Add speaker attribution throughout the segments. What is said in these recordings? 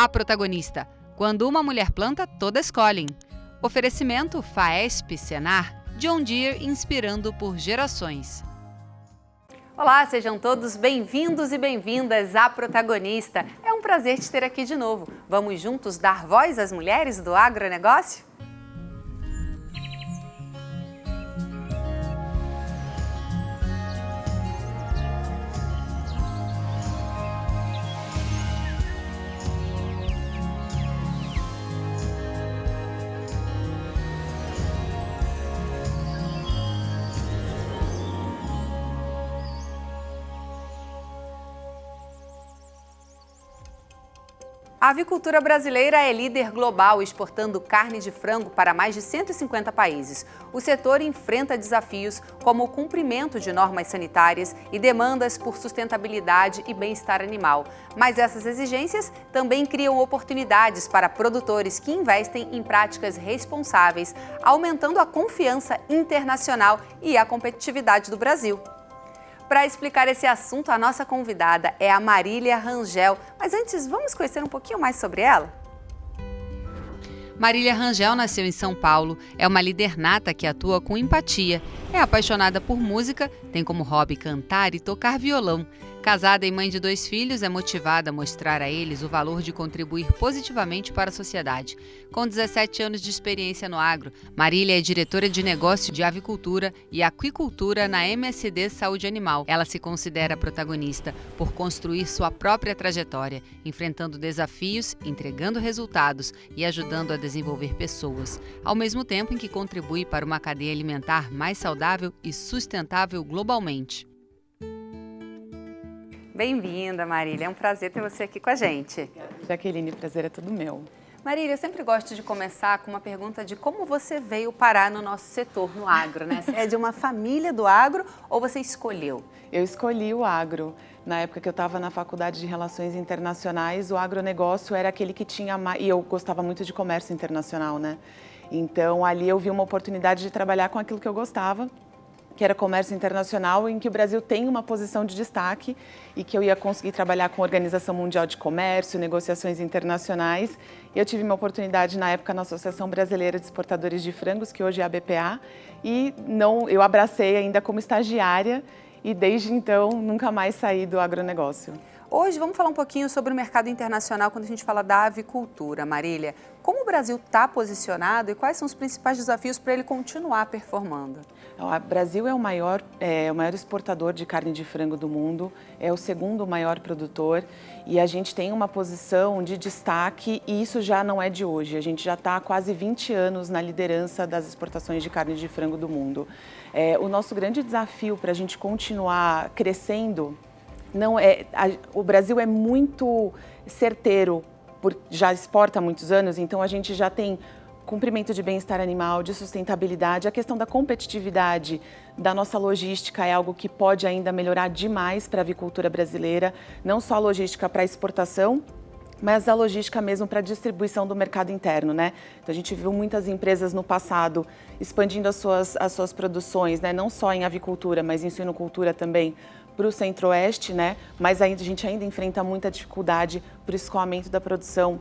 Speaker 1: A protagonista. Quando uma mulher planta, todas colhem. Oferecimento Faesp Senar, John Deere inspirando por gerações. Olá, sejam todos bem-vindos e bem-vindas à Protagonista. É um prazer te ter aqui de novo. Vamos juntos dar voz às mulheres do agronegócio? A avicultura brasileira é líder global, exportando carne de frango para mais de 150 países. O setor enfrenta desafios como o cumprimento de normas sanitárias e demandas por sustentabilidade e bem-estar animal. Mas essas exigências também criam oportunidades para produtores que investem em práticas responsáveis, aumentando a confiança internacional e a competitividade do Brasil. Para explicar esse assunto, a nossa convidada é a Marília Rangel. Mas antes, vamos conhecer um pouquinho mais sobre ela? Marília Rangel nasceu em São Paulo, é uma líder nata que atua com empatia. É apaixonada por música, tem como hobby cantar e tocar violão. Casada e mãe de 2 filhos, é motivada a mostrar a eles o valor de contribuir positivamente para a sociedade. Com 17 anos de experiência no agro, Marília é diretora de negócio de avicultura e aquicultura na MSD Saúde Animal. Ela se considera protagonista por construir sua própria trajetória, enfrentando desafios, entregando resultados e ajudando a desenvolver pessoas, ao mesmo tempo em que contribui para uma cadeia alimentar mais saudável e sustentável globalmente. Bem-vinda, Marília. É um prazer ter você aqui com a gente.
Speaker 2: Jaqueline, o prazer é todo meu.
Speaker 1: Marília, eu sempre gosto de começar com uma pergunta de como você veio parar no nosso setor, no agro, né? Você é de uma família do agro ou você escolheu?
Speaker 2: Eu escolhi o agro. Na época que eu estava na Faculdade de Relações Internacionais, o agronegócio era aquele que tinha mais... E eu gostava muito de comércio internacional, né? Então, ali eu vi uma oportunidade de trabalhar com aquilo que eu gostava, que era comércio internacional, em que o Brasil tem uma posição de destaque e que eu ia conseguir trabalhar com a Organização Mundial de Comércio, negociações internacionais. E eu tive uma oportunidade na época na Associação Brasileira de Exportadores de Frangos, que hoje é a BPA, e eu abracei ainda como estagiária e desde então nunca mais saí do agronegócio.
Speaker 1: Hoje vamos falar um pouquinho sobre o mercado internacional quando a gente fala da avicultura, Marília. Como o Brasil está posicionado e quais são os principais desafios para ele continuar performando?
Speaker 2: O Brasil é o maior exportador de carne de frango do mundo, é o segundo maior produtor e a gente tem uma posição de destaque e isso já não é de hoje. A gente já está há quase 20 anos na liderança das exportações de carne de frango do mundo. O nosso grande desafio para a gente continuar crescendo o Brasil é muito certeiro, já exporta há muitos anos, então a gente já tem cumprimento de bem-estar animal, de sustentabilidade. A questão da competitividade da nossa logística é algo que pode ainda melhorar demais para a avicultura brasileira, não só a logística para exportação, mas a logística mesmo para a distribuição do mercado interno, né? Então a gente viu muitas empresas no passado expandindo as suas produções, né? Não só em avicultura, mas em suinocultura também, para o centro-oeste, né? Mas a gente ainda enfrenta muita dificuldade para o escoamento da produção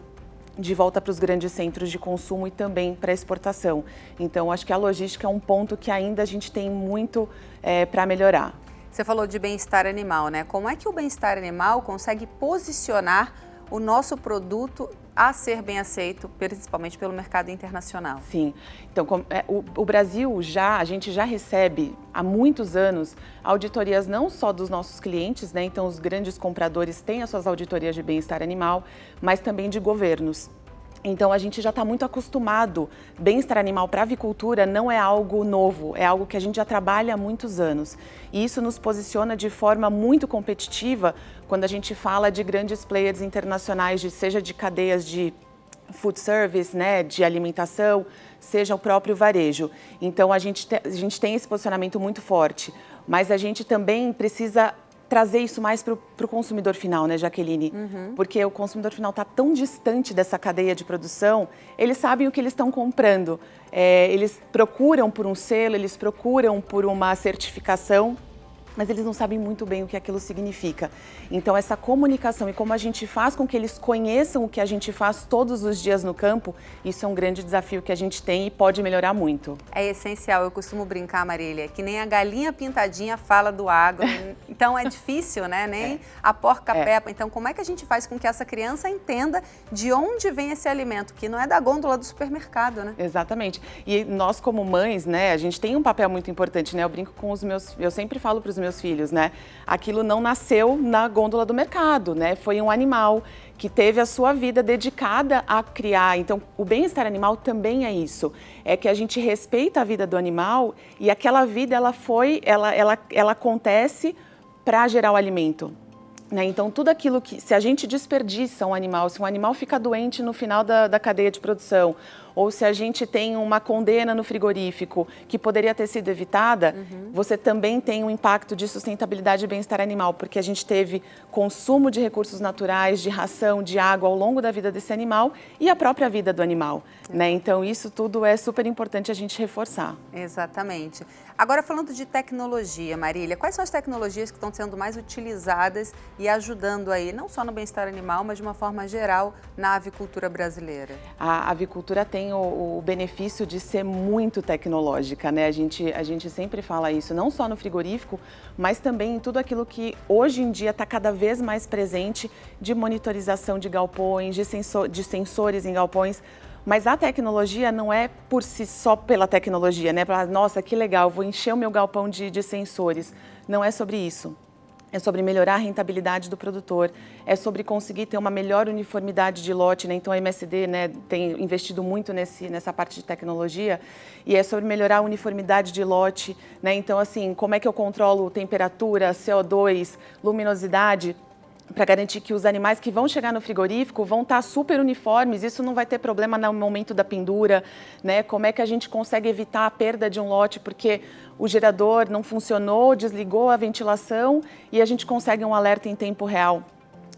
Speaker 2: de volta para os grandes centros de consumo e também para exportação. Então, acho que a logística é um ponto que ainda a gente tem muito para melhorar.
Speaker 1: Você falou de bem-estar animal, né? Como é que o bem-estar animal consegue posicionar o nosso produto a ser bem aceito, principalmente pelo mercado internacional?
Speaker 2: Sim. Então, o Brasil a gente já recebe há muitos anos auditorias não só dos nossos clientes, né? Então, os grandes compradores têm as suas auditorias de bem-estar animal, mas também de governos. Então, a gente já está muito acostumado. Bem-estar animal para a avicultura não é algo novo, é algo que a gente já trabalha há muitos anos. E isso nos posiciona de forma muito competitiva quando a gente fala de grandes players internacionais, seja de cadeias de food service, né, de alimentação, seja o próprio varejo. Então, a gente tem esse posicionamento muito forte, mas a gente também precisa trazer isso mais para o consumidor final, né, Jaqueline? Porque o consumidor final está tão distante dessa cadeia de produção, eles sabem o que eles estão comprando. Eles procuram por um selo, eles procuram por uma certificação mas eles não sabem muito bem o que aquilo significa. Então, essa comunicação e como a gente faz com que eles conheçam o que a gente faz todos os dias no campo, isso é um grande desafio que a gente tem e pode melhorar muito.
Speaker 1: É essencial, eu costumo brincar, Marília, que nem a galinha pintadinha fala do agro, então é difícil, né? Nem a porca-pepa. Então, como é que a gente faz com que essa criança entenda de onde vem esse alimento, que não é da gôndola do supermercado, né?
Speaker 2: Exatamente. E nós, como mães, né, a gente tem um papel muito importante, né? Eu brinco com eu sempre falo para os meus filhos, né? Aquilo não nasceu na gôndola do mercado, né? Foi um animal que teve a sua vida dedicada a criar. Então, o bem-estar animal também é isso. É que a gente respeita a vida do animal e aquela vida, ela acontece para gerar o alimento. Né? Então, tudo aquilo que, se a gente desperdiça um animal, se um animal fica doente no final da cadeia de produção, ou se a gente tem uma condena no frigorífico que poderia ter sido evitada, você também tem um impacto de sustentabilidade e bem-estar animal, porque a gente teve consumo de recursos naturais, de ração, de água ao longo da vida desse animal e a própria vida do animal. Né? Então, isso tudo é super importante a gente reforçar.
Speaker 1: Exatamente. Agora, falando de tecnologia, Marília, quais são as tecnologias que estão sendo mais utilizadas e ajudando aí, não só no bem-estar animal, mas de uma forma geral, na avicultura brasileira?
Speaker 2: A avicultura tem o benefício de ser muito tecnológica, né? A gente sempre fala isso, não só no frigorífico, mas também em tudo aquilo que hoje em dia está cada vez mais presente de monitorização de galpões, de sensores em galpões. Mas a tecnologia não é por si só pela tecnologia, né? Nossa, que legal, vou encher o meu galpão de sensores. Não é sobre isso. É sobre melhorar a rentabilidade do produtor, é sobre conseguir ter uma melhor uniformidade de lote, né? Então a MSD, né, tem investido muito nessa parte de tecnologia e é sobre melhorar a uniformidade de lote, né? Então assim, como é que eu controlo temperatura, CO2, luminosidade, para garantir que os animais que vão chegar no frigorífico vão estar super uniformes, isso não vai ter problema no momento da pendura, né? Como é que a gente consegue evitar a perda de um lote porque o gerador não funcionou, desligou a ventilação e a gente consegue um alerta em tempo real.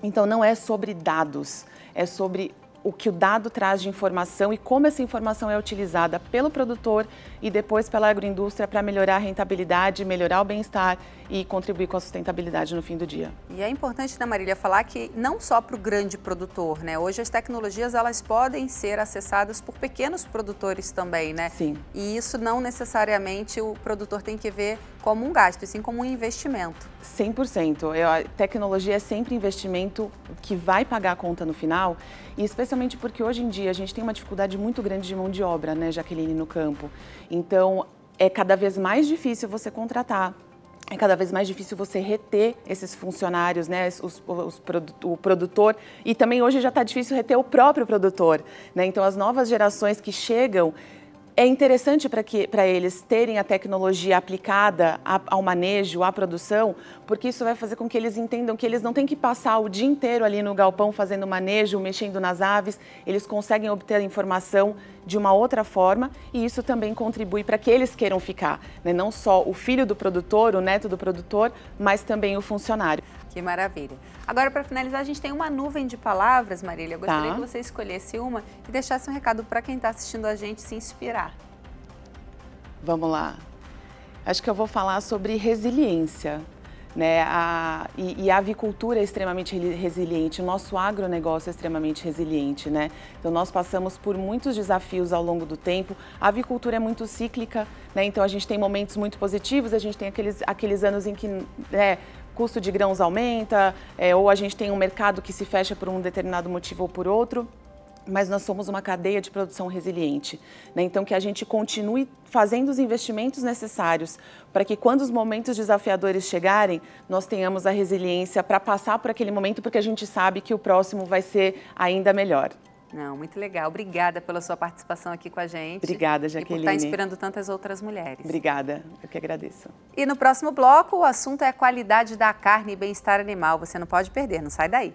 Speaker 2: Então não é sobre dados, é sobre o que o dado traz de informação e como essa informação é utilizada pelo produtor e depois pela agroindústria para melhorar a rentabilidade, melhorar o bem-estar e contribuir com a sustentabilidade no fim do dia.
Speaker 1: E é importante, né, Marília, falar que não só para o grande produtor, né? Hoje as tecnologias elas podem ser acessadas por pequenos produtores também, né?
Speaker 2: Sim.
Speaker 1: E isso não necessariamente o produtor tem que ver como um gasto, e sim como um investimento.
Speaker 2: 100%. A tecnologia é sempre investimento que vai pagar a conta no final, e especialmente porque hoje em dia a gente tem uma dificuldade muito grande de mão de obra, né, Jaqueline, no campo. Então, é cada vez mais difícil você contratar. É cada vez mais difícil você reter esses funcionários, né, o produtor, e também hoje já está difícil reter o próprio produtor, né? Então, as novas gerações que chegam, é interessante para eles terem a tecnologia aplicada ao manejo, à produção, porque isso vai fazer com que eles entendam que eles não têm que passar o dia inteiro ali no galpão fazendo manejo, mexendo nas aves, eles conseguem obter a informação de uma outra forma e isso também contribui para que eles queiram ficar, né? Não só o filho do produtor, o neto do produtor, mas também o funcionário.
Speaker 1: Que maravilha. Agora, para finalizar, a gente tem uma nuvem de palavras, Marília. Eu gostaria
Speaker 2: Tá.
Speaker 1: que você escolhesse uma e deixasse um recado para quem está assistindo a gente se inspirar.
Speaker 2: Vamos lá. Acho que eu vou falar sobre resiliência, né? A avicultura é extremamente resiliente, o nosso agronegócio é extremamente resiliente, né? Então, nós passamos por muitos desafios ao longo do tempo. A avicultura é muito cíclica, né? Então, a gente tem momentos muito positivos, a gente tem aqueles anos em que, né, custo de grãos aumenta, ou a gente tem um mercado que se fecha por um determinado motivo ou por outro, mas nós somos uma cadeia de produção resiliente, né? Então que a gente continue fazendo os investimentos necessários para que quando os momentos desafiadores chegarem, nós tenhamos a resiliência para passar por aquele momento, porque a gente sabe que o próximo vai ser ainda melhor.
Speaker 1: Não, muito legal. Obrigada pela sua participação aqui com a gente.
Speaker 2: Obrigada, Jaqueline.
Speaker 1: E por estar inspirando tantas outras mulheres.
Speaker 2: Obrigada, eu que agradeço.
Speaker 1: E no próximo bloco, o assunto é a qualidade da carne e bem-estar animal. Você não pode perder, não sai daí.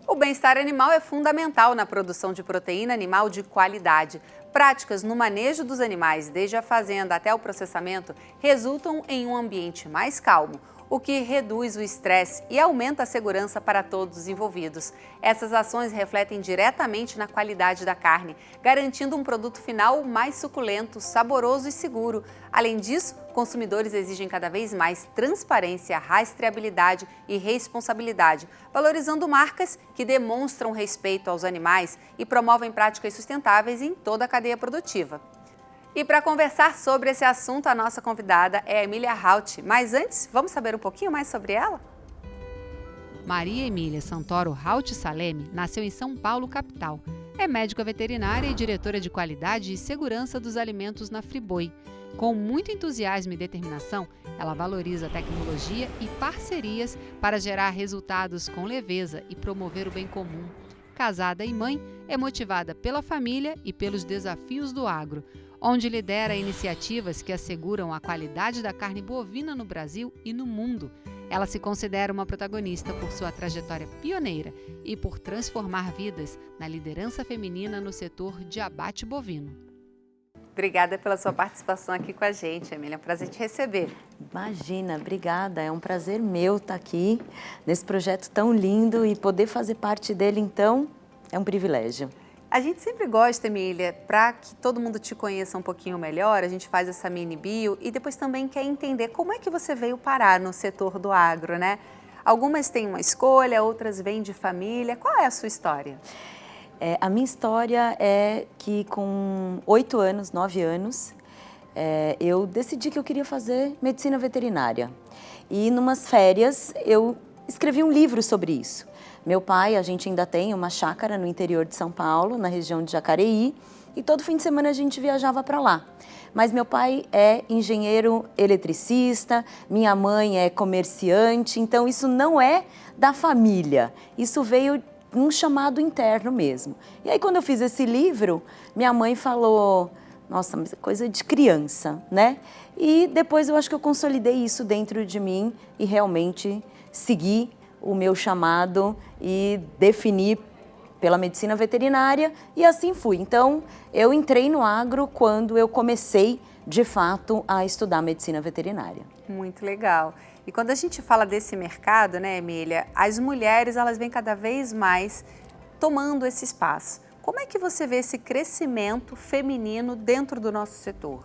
Speaker 1: O O bem-estar animal é fundamental na produção de proteína animal de qualidade. Práticas no manejo dos animais, desde a fazenda até o processamento, resultam em um ambiente mais calmo, o que reduz o estresse e aumenta a segurança para todos os envolvidos. Essas ações refletem diretamente na qualidade da carne, garantindo um produto final mais suculento, saboroso e seguro. Além disso, consumidores exigem cada vez mais transparência, rastreabilidade e responsabilidade, valorizando marcas que demonstram respeito aos animais e promovem práticas sustentáveis em toda a cadeia produtiva. E para conversar sobre esse assunto, a nossa convidada é a Emília Haupt. Mas antes, vamos saber um pouquinho mais sobre ela? Maria Emília Santoro Haupt Saleme nasceu em São Paulo, capital. É médica veterinária e diretora de qualidade e segurança dos alimentos na Friboi. Com muito entusiasmo e determinação, ela valoriza a tecnologia e parcerias para gerar resultados com leveza e promover o bem comum. Casada e mãe, é motivada pela família e pelos desafios do agro, onde lidera iniciativas que asseguram a qualidade da carne bovina no Brasil e no mundo. Ela se considera uma protagonista por sua trajetória pioneira e por transformar vidas na liderança feminina no setor de abate bovino. Obrigada pela sua participação aqui com a gente, Emília. É um prazer te receber.
Speaker 3: Imagina, obrigada. É um prazer meu estar aqui nesse projeto tão lindo e poder fazer parte dele, então, é um privilégio.
Speaker 1: A gente sempre gosta, Emília, para que todo mundo te conheça um pouquinho melhor, a gente faz essa mini bio e depois também quer entender como é que você veio parar no setor do agro, né? Algumas têm uma escolha, outras vêm de família. Qual é a sua história?
Speaker 3: A minha história é que com 8 anos, 9 anos, eu decidi que eu queria fazer medicina veterinária. E numas férias eu escrevi um livro sobre isso. Meu pai, a gente ainda tem uma chácara no interior de São Paulo, na região de Jacareí, e todo fim de semana a gente viajava para lá. Mas meu pai é engenheiro eletricista, minha mãe é comerciante, então isso não é da família, isso veio um chamado interno mesmo. E aí quando eu fiz esse livro, minha mãe falou, nossa, mas é coisa de criança, né? E depois eu acho que eu consolidei isso dentro de mim e realmente segui o meu chamado e defini pela medicina veterinária e assim fui. Então, eu entrei no agro quando eu comecei, de fato, a estudar medicina veterinária.
Speaker 1: Muito legal. E quando a gente fala desse mercado, né, Emília, as mulheres, elas vêm cada vez mais tomando esse espaço. Como é que você vê esse crescimento feminino dentro do nosso setor?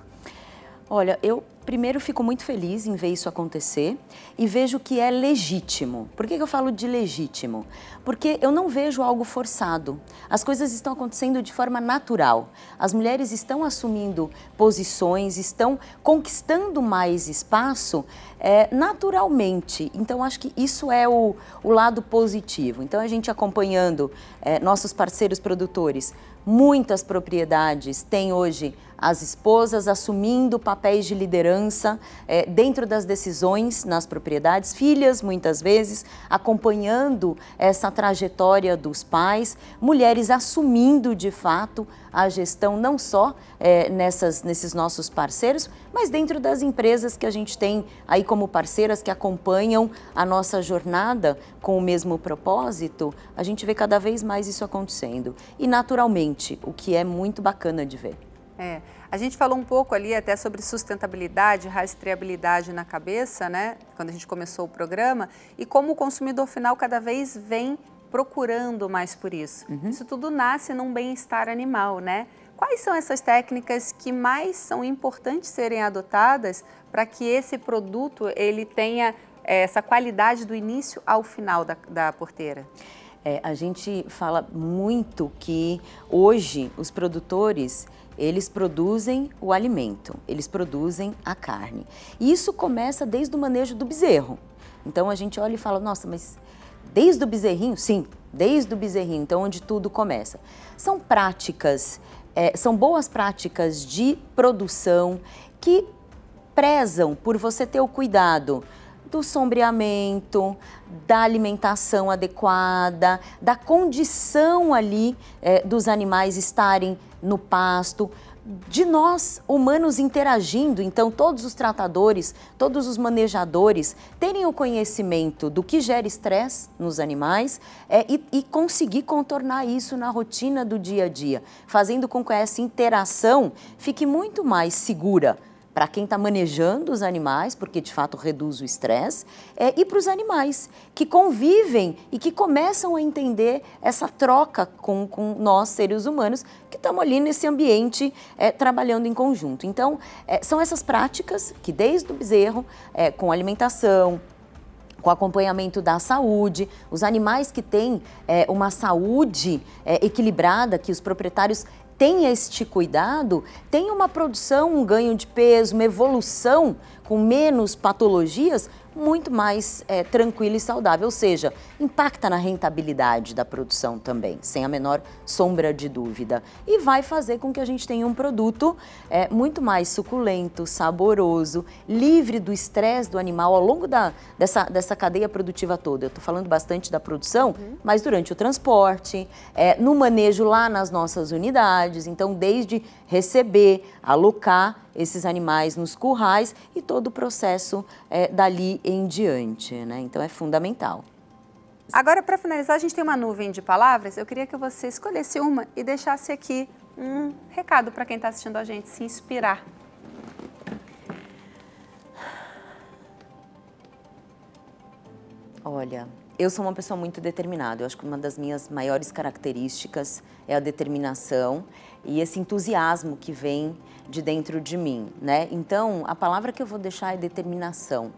Speaker 3: Olha, eu primeiro fico muito feliz em ver isso acontecer e vejo que é legítimo. Por que eu falo de legítimo? Porque eu não vejo algo forçado. As coisas estão acontecendo de forma natural. As mulheres estão assumindo posições, estão conquistando mais espaço naturalmente. Então, acho que isso é o lado positivo. Então, a gente acompanhando nossos parceiros produtores, muitas propriedades têm hoje as esposas assumindo papéis de liderança dentro das decisões nas propriedades, filhas muitas vezes acompanhando essa trajetória dos mulheres assumindo de fato a gestão não só nesses nossos parceiros, mas dentro das empresas que a gente tem aí como parceiras que acompanham a nossa jornada com o mesmo propósito, a gente vê cada vez mais isso acontecendo. E naturalmente, o que é muito bacana de ver.
Speaker 1: A gente falou um pouco ali até sobre sustentabilidade, rastreabilidade na cabeça, né? Quando a gente começou o programa, e como o consumidor final cada vez vem procurando mais por isso. Isso tudo nasce num bem-estar animal, né? Quais são essas técnicas que mais são importantes serem adotadas para que esse produto ele tenha essa qualidade do início ao final da porteira?
Speaker 3: A gente fala muito que hoje os produtores, eles produzem o alimento, eles produzem a carne. E isso começa desde o manejo do bezerro. Então a gente olha e fala, nossa, mas desde o bezerrinho? Sim, desde o bezerrinho, então onde tudo começa. São práticas, são boas práticas de produção que prezam por você ter o cuidado do sombreamento, da alimentação adequada, da condição ali dos animais estarem no pasto, de nós, humanos, interagindo, então todos os tratadores, todos os manejadores terem o conhecimento do que gera estresse nos animais e conseguir contornar isso na rotina do dia a dia, fazendo com que essa interação fique muito mais segura para quem está manejando os animais, porque de fato reduz o estresse, e para os animais que convivem e que começam a entender essa troca com nós, seres humanos, que estamos ali nesse ambiente trabalhando em conjunto. Então, são essas práticas que desde o bezerro, com alimentação, com acompanhamento da saúde, os animais que têm uma saúde equilibrada, que os proprietários tenha este cuidado, tem uma produção, um ganho de peso, uma evolução com menos patologias, muito mais tranquila e saudável, ou seja, impacta na rentabilidade da produção também, sem a menor sombra de dúvida. E vai fazer com que a gente tenha um produto muito mais suculento, saboroso, livre do estresse do animal ao longo dessa cadeia produtiva toda. Eu estou falando bastante da produção, mas durante o transporte, no manejo lá nas nossas unidades, então desde receber, alocar esses animais nos currais e todo o processo dali em diante, né? Então é fundamental.
Speaker 1: Agora, para finalizar, a gente tem uma nuvem de palavras. Eu queria que você escolhesse uma e deixasse aqui um recado para quem está assistindo a gente se inspirar.
Speaker 3: Olha, eu sou uma pessoa muito determinada. Eu acho que uma das minhas maiores características é a determinação e esse entusiasmo que vem de dentro de mim, né? Então, a palavra que eu vou deixar é determinação.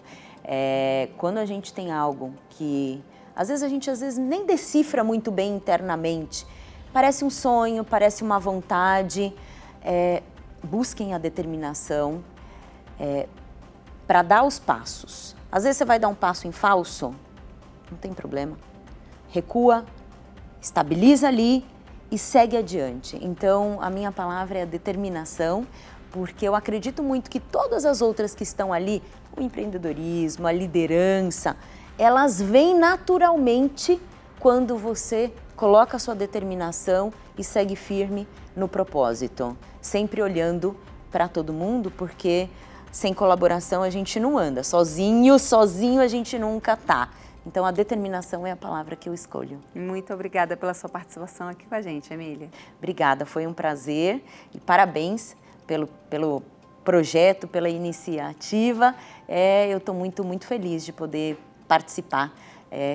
Speaker 3: Quando a gente tem algo que, às vezes, a gente nem decifra muito bem internamente, parece um sonho, parece uma vontade, busquem a determinação para dar os passos. Às vezes você vai dar um passo em falso, não tem problema. Recua, estabiliza ali e segue adiante. Então, a minha palavra é a determinação, porque eu acredito muito que todas as outras que estão ali, o empreendedorismo, a liderança, elas vêm naturalmente quando você coloca a sua determinação e segue firme no propósito, sempre olhando para todo mundo, porque sem colaboração a gente não anda, sozinho a gente nunca tá. Então, a determinação é a palavra que eu escolho.
Speaker 1: Muito obrigada pela sua participação aqui com a gente, Emília.
Speaker 3: Obrigada, foi um prazer e parabéns pelo projeto, pela iniciativa. Eu estou muito, muito feliz de poder participar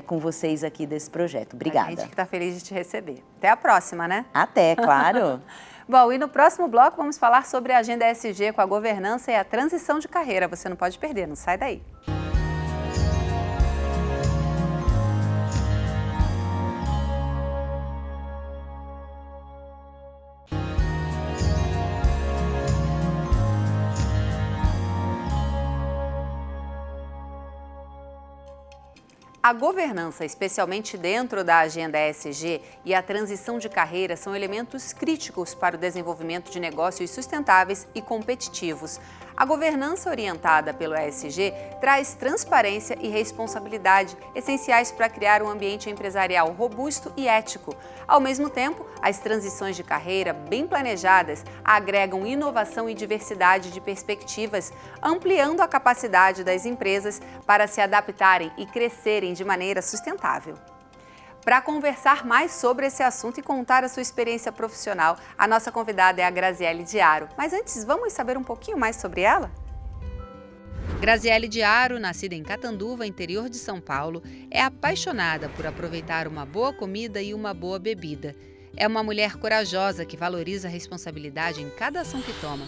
Speaker 3: com vocês aqui desse projeto. Obrigada.
Speaker 1: A gente que está feliz de te receber. Até a próxima, né?
Speaker 3: Até, claro.
Speaker 1: Bom, e no próximo bloco vamos falar sobre a Agenda ESG com a governança e a transição de carreira. Você não pode perder, não sai daí. A governança, especialmente dentro da agenda ESG, e a transição de carreira são elementos críticos para o desenvolvimento de negócios sustentáveis e competitivos. A governança orientada pelo ESG traz transparência e responsabilidade, essenciais para criar um ambiente empresarial robusto e ético. Ao mesmo tempo, as transições de carreira bem planejadas agregam inovação e diversidade de perspectivas, ampliando a capacidade das empresas para se adaptarem e crescerem de maneira sustentável. Para conversar mais sobre esse assunto e contar a sua experiência profissional, a nossa convidada é a Graziele Diaro. Mas antes, vamos saber um pouquinho mais sobre ela? Graziele Diaro, nascida em Catanduva, interior de São Paulo, é apaixonada por aproveitar uma boa comida e uma boa bebida. É uma mulher corajosa que valoriza a responsabilidade em cada ação que toma.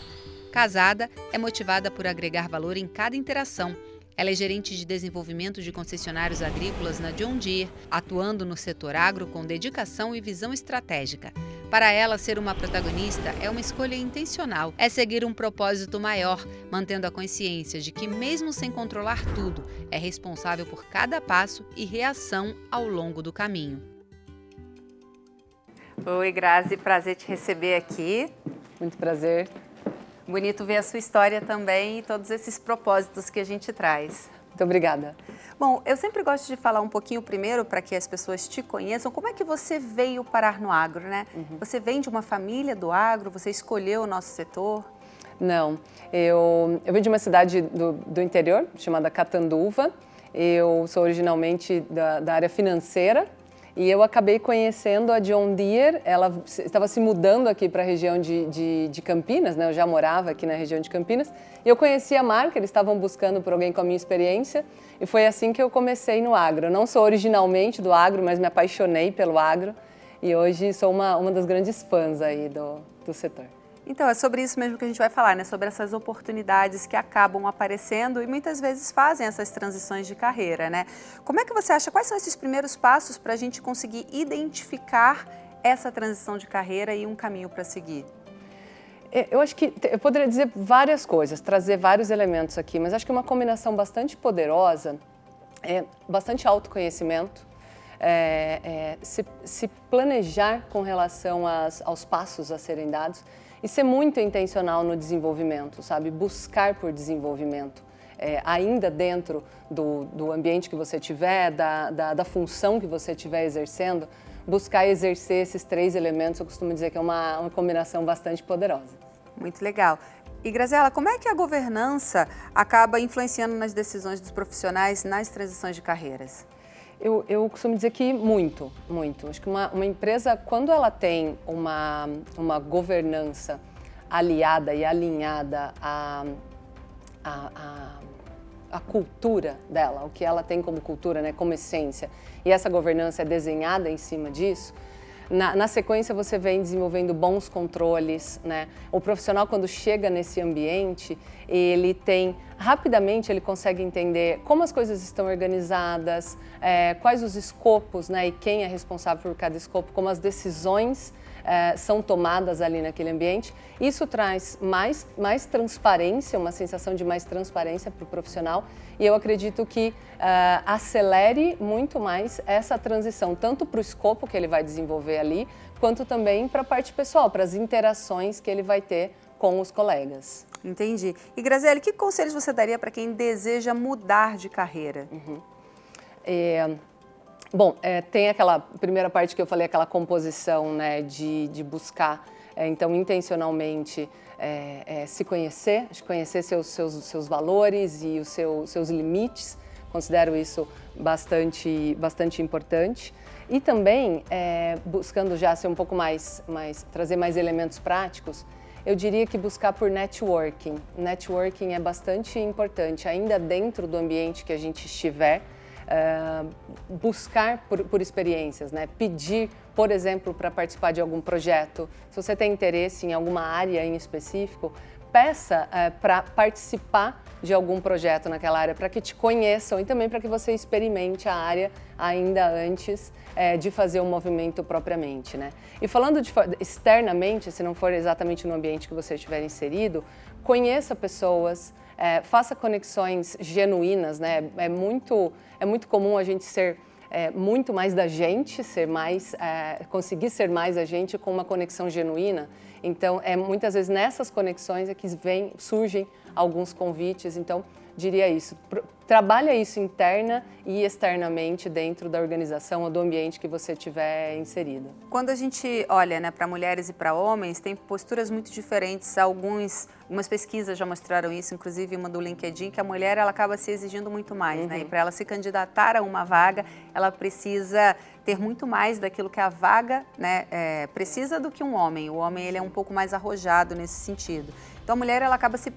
Speaker 1: Casada, é motivada por agregar valor em cada interação. Ela é gerente de desenvolvimento de concessionários agrícolas na John Deere, atuando no setor agro com dedicação e visão estratégica. Para ela, ser uma protagonista é uma escolha intencional, é seguir um propósito maior, mantendo a consciência de que, mesmo sem controlar tudo, é responsável por cada passo e reação ao longo do caminho. Oi, Grazi, prazer te receber aqui.
Speaker 4: Muito prazer.
Speaker 1: Bonito ver a sua história também e todos esses propósitos que a gente traz.
Speaker 4: Muito obrigada.
Speaker 1: Bom, eu sempre gosto de falar um pouquinho primeiro para que as pessoas te conheçam. Como é que você veio parar no agro, né? Você vem de uma família do agro, você escolheu o nosso setor?
Speaker 4: Não, eu vim de uma cidade do interior, chamada Catanduva. Eu sou originalmente da área financeira e eu acabei conhecendo a John Deere. Ela estava se mudando aqui para a região de Campinas, né? Eu já morava aqui na região de Campinas. E eu conheci a marca, eles estavam buscando por alguém com a minha experiência. E foi assim que eu comecei no agro. Eu não sou originalmente do agro, mas me apaixonei pelo agro. E hoje sou uma das grandes fãs aí do setor.
Speaker 1: Então, é sobre isso mesmo que a gente vai falar, né? Sobre essas oportunidades que acabam aparecendo e muitas vezes fazem essas transições de carreira, né? Como é que você acha, quais são esses primeiros passos para a gente conseguir identificar essa transição de carreira e um caminho para seguir?
Speaker 4: Eu acho que eu poderia dizer várias coisas, trazer vários elementos aqui, mas acho que uma combinação bastante poderosa é bastante autoconhecimento, se planejar com relação aos passos a serem dados e ser muito intencional no desenvolvimento, sabe? Buscar por desenvolvimento, ainda dentro do ambiente que você tiver, da função que você estiver exercendo, buscar exercer esses 3 elementos, eu costumo dizer que é uma combinação bastante poderosa.
Speaker 1: Muito legal. E Graziela, como é que a governança acaba influenciando nas decisões dos profissionais nas transições de carreiras?
Speaker 4: Eu costumo dizer que muito, muito. Acho que uma empresa, quando ela tem uma governança aliada e alinhada à cultura dela, o que ela tem como cultura, né, como essência, e essa governança é desenhada em cima disso, na sequência você vem desenvolvendo bons controles, né? O profissional, quando chega nesse ambiente, rapidamente ele consegue entender como as coisas estão organizadas, quais os escopos, né? E quem é responsável por cada escopo, como as decisões são tomadas ali naquele ambiente. Isso traz mais transparência, uma sensação de mais transparência para o profissional, e eu acredito que acelere muito mais essa transição, tanto para o escopo que ele vai desenvolver ali, quanto também para a parte pessoal, para as interações que ele vai ter com os colegas.
Speaker 1: Entendi. E Graziela, que conselhos você daria para quem deseja mudar de carreira?
Speaker 4: Bom, tem aquela primeira parte que eu falei, aquela composição, né, de buscar, então, intencionalmente se conhecer, seus valores e os seus limites. Considero isso bastante importante. E também, buscando já ser um pouco trazer mais elementos práticos, eu diria que buscar por networking. Networking é bastante importante, ainda dentro do ambiente que a gente estiver, buscar por experiências, né? Pedir, por exemplo, para participar de algum projeto. Se você tem interesse em alguma área em específico, peça para participar de algum projeto naquela área, para que te conheçam e também para que você experimente a área ainda antes de fazer o movimento propriamente, né? E falando externamente, se não for exatamente no ambiente que você estiver inserido, conheça pessoas, faça conexões genuínas, né? É muito comum a gente ser muito mais da gente, conseguir ser mais a gente com uma conexão genuína. Então, muitas vezes nessas conexões é que surgem alguns convites. Então, diria isso. Trabalha isso interna e externamente dentro da organização ou do ambiente que você tiver inserido.
Speaker 1: Quando a gente olha, né, para mulheres e para homens, tem posturas muito diferentes. Algumas pesquisas já mostraram isso, inclusive uma do LinkedIn, que a mulher ela acaba se exigindo muito mais, né? E para ela se candidatar a uma vaga, ela precisa ter muito mais daquilo que a vaga, né, precisa do que um homem. O homem ele é um pouco mais arrojado nesse sentido. Então a mulher ela acaba se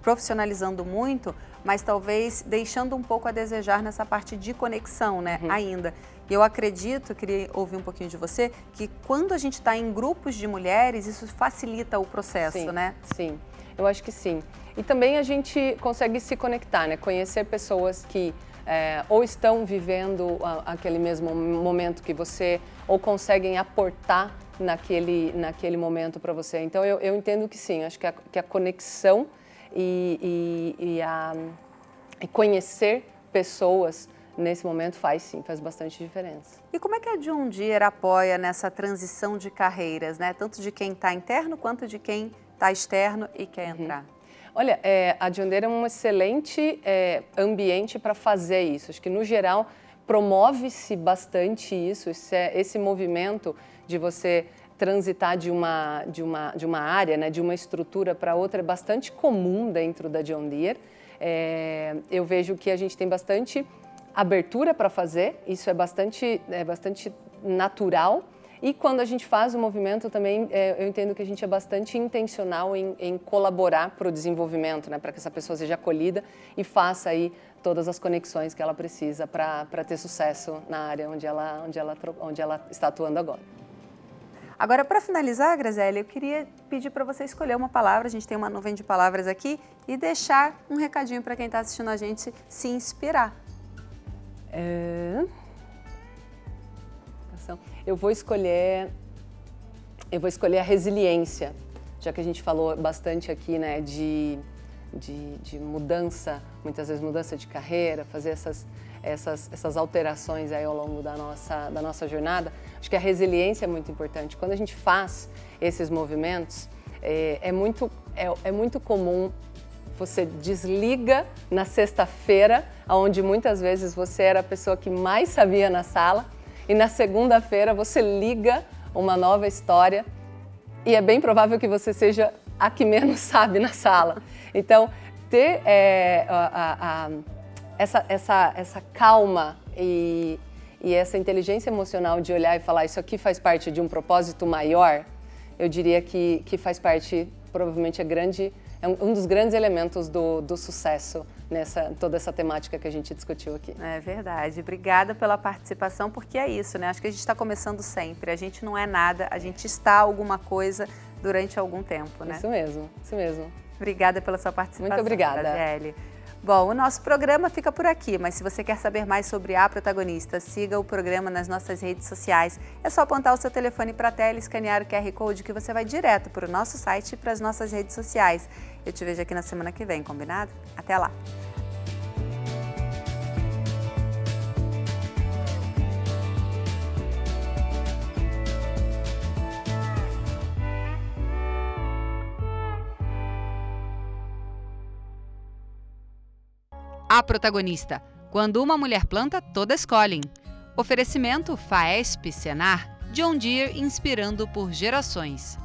Speaker 1: profissionalizando muito, mas talvez deixando um pouco a desejar nessa parte de conexão, né, ainda. E eu acredito, queria ouvir um pouquinho de você, que quando a gente está em grupos de mulheres, isso facilita o processo, né?
Speaker 4: Sim, eu acho que sim. E também a gente consegue se conectar, né, conhecer pessoas que ou estão vivendo aquele mesmo momento que você, ou conseguem aportar naquele momento para você. Então, eu entendo que sim, acho que a conexão e conhecer pessoas nesse momento faz bastante diferença.
Speaker 1: E como é que a John Deere apoia nessa transição de carreiras, né? Tanto de quem está interno quanto de quem está externo e quer entrar?
Speaker 4: Olha, a John Deere é um excelente ambiente para fazer isso. Acho que, no geral, promove-se bastante isso, esse movimento de você transitar de uma área, né, de uma estrutura para outra, é bastante comum dentro da John Deere. Eu vejo que a gente tem bastante abertura para fazer, isso é bastante natural. E quando a gente faz o movimento também, eu entendo que a gente é bastante intencional em colaborar para o desenvolvimento, né, para que essa pessoa seja acolhida e faça aí todas as conexões que ela precisa para ter sucesso na área onde ela está atuando agora.
Speaker 1: Agora, para finalizar, Graziele, eu queria pedir para você escolher uma palavra, a gente tem uma nuvem de palavras aqui, e deixar um recadinho para quem está assistindo a gente se inspirar.
Speaker 4: Eu vou escolher a resiliência, já que a gente falou bastante aqui, né, de mudança, muitas vezes mudança de carreira, fazer essas alterações aí ao longo da nossa jornada. Acho que a resiliência é muito importante. Quando a gente faz esses movimentos, é muito comum você desliga na sexta-feira, onde muitas vezes você era a pessoa que mais sabia na sala, e na segunda-feira você liga uma nova história e é bem provável que você seja a que menos sabe na sala. Então, ter essa calma e essa inteligência emocional de olhar e falar isso aqui faz parte de um propósito maior, eu diria que faz parte, provavelmente é um dos grandes elementos do sucesso toda essa temática que a gente discutiu aqui.
Speaker 1: É verdade. Obrigada pela participação, porque é isso, né? Acho que a gente está começando sempre. A gente não é nada, a gente está alguma coisa durante algum tempo, né?
Speaker 4: Isso mesmo.
Speaker 1: Obrigada pela sua participação.
Speaker 4: Muito obrigada.
Speaker 1: Graziele. Bom, o nosso programa fica por aqui, mas se você quer saber mais sobre a Protagonista, siga o programa nas nossas redes sociais. É só apontar o seu telefone para a tela e escanear o QR Code que você vai direto para o nosso site e para as nossas redes sociais. Eu te vejo aqui na semana que vem, combinado? Até lá! A Protagonista. Quando uma mulher planta, todas colhem. Oferecimento Faesp Senar, John Deere inspirando por gerações.